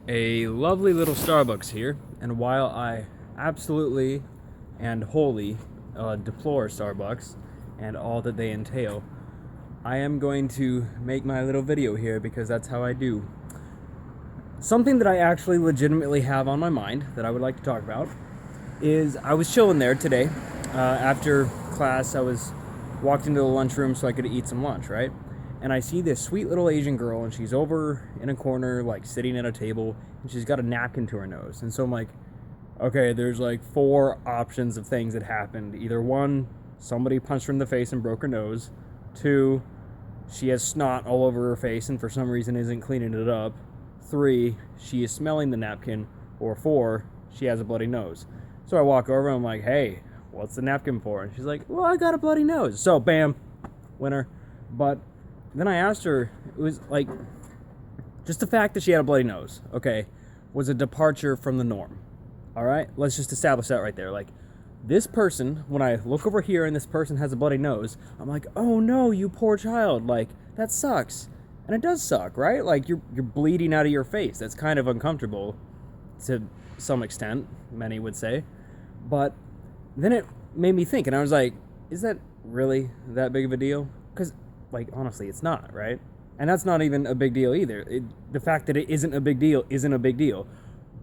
A lovely little Starbucks here, and while I absolutely and wholly deplore Starbucks and all that they entail, I am going to make my little video here because that's how I do. Something that I actually legitimately have on my mind that I would like to talk about is I was chilling there today. After class, I was walked into the lunchroom so I could eat some lunch, right? And I see this sweet little Asian girl, and she's over in a corner, like sitting at a table, and she's got a napkin to her nose. And so I'm like, okay, there's like four options of things that happened. Either one, somebody punched her in the face and broke her nose. Two, she has snot all over her face and for some reason isn't cleaning it up. Three, she is smelling the napkin. Or four, she has a bloody nose. So I walk over and I'm like, hey, what's the napkin for? And she's like, well, I got a bloody nose. So bam, winner. But then I asked her, it was like, just the fact that she had a bloody nose, okay, was a departure from the norm. All right, let's just establish that right there. Like, this person, when I look over here and this person has a bloody nose, I'm like, oh no, you poor child. Like, that sucks. And it does suck, right? Like, you're bleeding out of your face. That's kind of uncomfortable to some extent, many would say. But then it made me think, and I was like, is that really that big of a deal? Because, like, honestly, it's not, right? And that's not even a big deal either. The fact that it isn't a big deal isn't a big deal.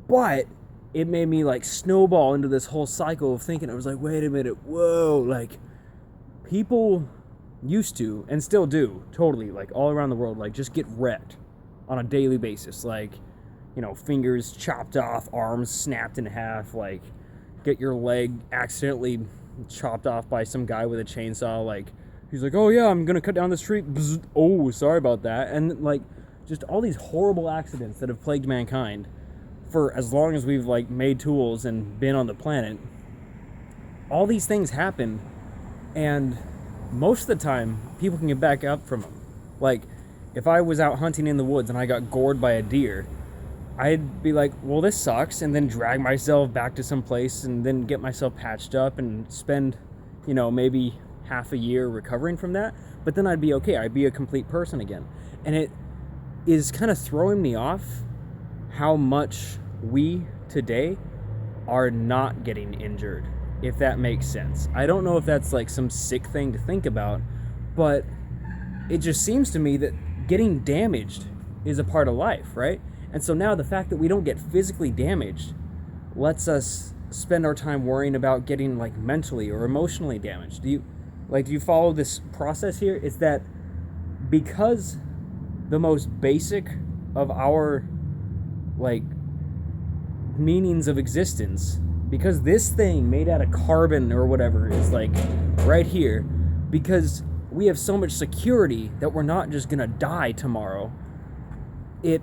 But it made me, like, snowball into this whole cycle of thinking. I was like, wait a minute, whoa, like, people used to, and still do, totally, like, all around the world, like, just get wrecked on a daily basis. Like, you know, fingers chopped off, arms snapped in half, like, get your leg accidentally chopped off by some guy with a chainsaw, like, he's like, oh yeah, I'm gonna cut down the street, bzz, oh, sorry about that. And, like, just all these horrible accidents that have plagued mankind for as long as we've, like, made tools and been on the planet. All these things happen, and most of the time people can get back up from them. Like, if I was out hunting in the woods and I got gored by a deer, I'd be like, well, this sucks, and then drag myself back to some place and then get myself patched up and spend, you know, maybe half a year recovering from that. But then I'd be okay. I'd be a complete person again. And it is kind of throwing me off how much we today are not getting injured, if that makes sense. I don't know if that's like some sick thing to think about, but it just seems to me that getting damaged is a part of life, right? And so now the fact that we don't get physically damaged lets us spend our time worrying about getting, like, mentally or emotionally damaged. Do you follow this process here? Is that because the most basic of our, like, meanings of existence, because this thing made out of carbon or whatever is, like, right here, because we have so much security that we're not just gonna die tomorrow, it,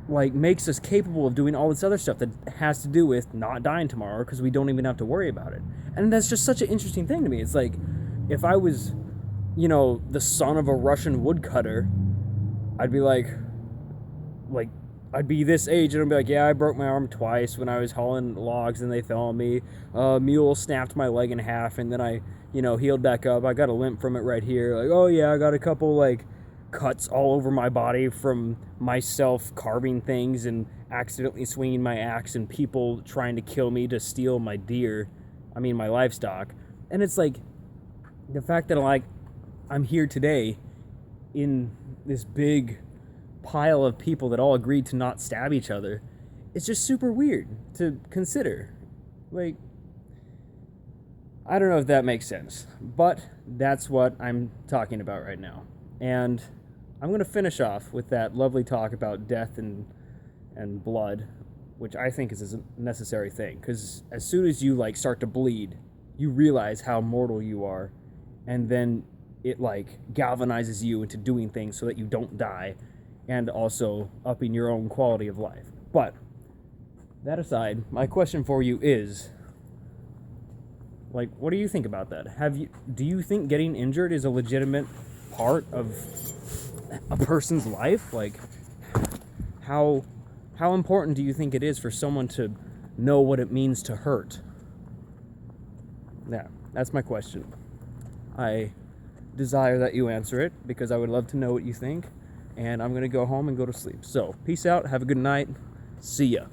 like, makes us capable of doing all this other stuff that has to do with not dying tomorrow because we don't even have to worry about it. And that's just such an interesting thing to me. It's like, if I was, you know, the son of a Russian woodcutter, I'd be like, I'd be this age and I'd be like, yeah, I broke my arm twice when I was hauling logs and they fell on me. Mule snapped my leg in half and then I, you know, healed back up. I got a limp from it right here. Like, oh yeah, I got a couple, like, cuts all over my body from myself carving things and accidentally swinging my axe and people trying to kill me to steal my my livestock. And it's like, the fact that, like, I'm here today in this big pile of people that all agreed to not stab each other, it's just super weird to consider. Like, I don't know if that makes sense, but that's what I'm talking about right now. And I'm going to finish off with that lovely talk about death and blood, which I think is a necessary thing, because as soon as you, like, start to bleed, you realize how mortal you are, and then it, like, galvanizes you into doing things so that you don't die, and also upping your own quality of life. But that aside, my question for you is, like, what do you think about that? Do you think getting injured is a legitimate part of a person's life? Like, how important do you think it is for someone to know what it means to hurt? Yeah, that's my question. I desire that you answer it because I would love to know what you think, and I'm going to go home and go to sleep. So, peace out, have a good night, See ya.